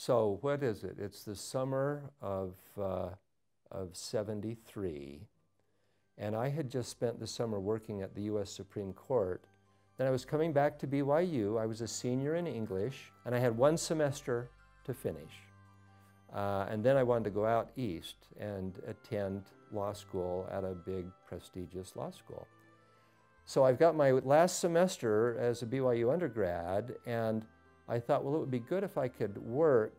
So what is it? It's the summer of '73, and I had just spent the summer working at the U.S. Supreme Court. Then I was coming back to BYU. I was a senior in English, and I had one semester to finish. And then I wanted to go out east and attend law school at a big, prestigious law school. So I've got my last semester as a BYU undergrad, and I thought, well, it would be good if I could work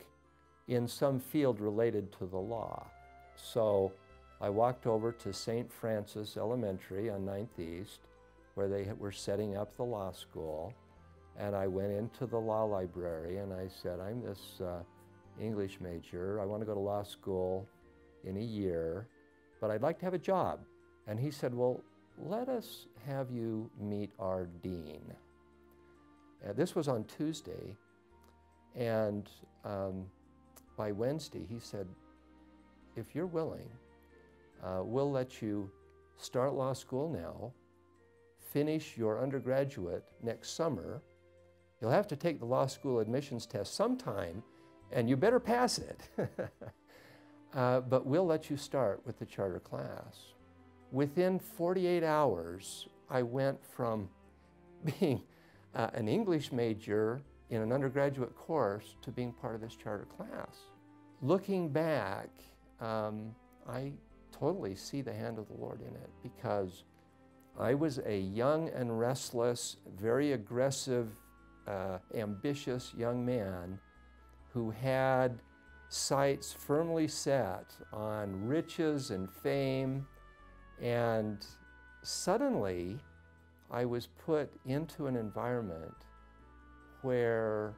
in some field related to the law. So I walked over to St. Francis Elementary on 9th East, where they were setting up the law school, and I went into the law library and I said, I'm this English major. I want to go to law school in a year, but I'd like to have a job. And he said, well, let us have you meet our dean. This was on Tuesday, and by Wednesday he said, if you're willing, we'll let you start law school now, finish your undergraduate next summer. You'll have to take the law school admissions test sometime, and you better pass it. But we'll let you start with the charter class. Within 48 hours, I went from being an English major in an undergraduate course to being part of this charter class. Looking back, I totally see the hand of the Lord in it, because I was a young and restless, very aggressive, ambitious young man who had sights firmly set on riches and fame, and suddenly I was put into an environment where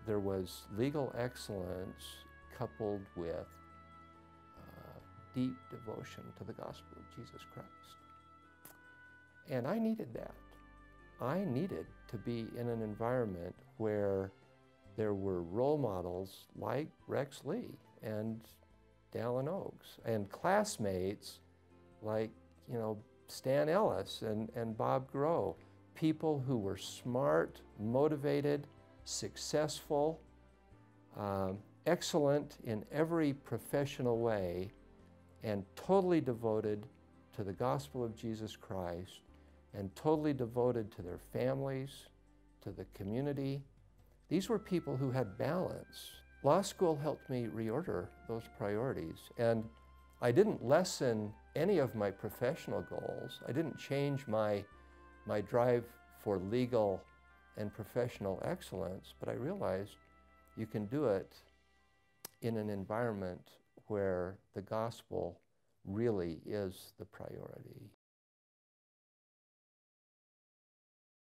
there was legal excellence coupled with deep devotion to the gospel of Jesus Christ. And I needed that. I needed to be in an environment where there were role models like Rex Lee and Dallin Oaks, and classmates like, Stan Ellis and Bob Groh, people who were smart, motivated, successful, excellent in every professional way, and totally devoted to the gospel of Jesus Christ, and totally devoted to their families, to the community. These were people who had balance. Law school helped me reorder those priorities, and I didn't lessen any of my professional goals. I didn't change my drive for legal and professional excellence, but I realized you can do it in an environment where the gospel really is the priority.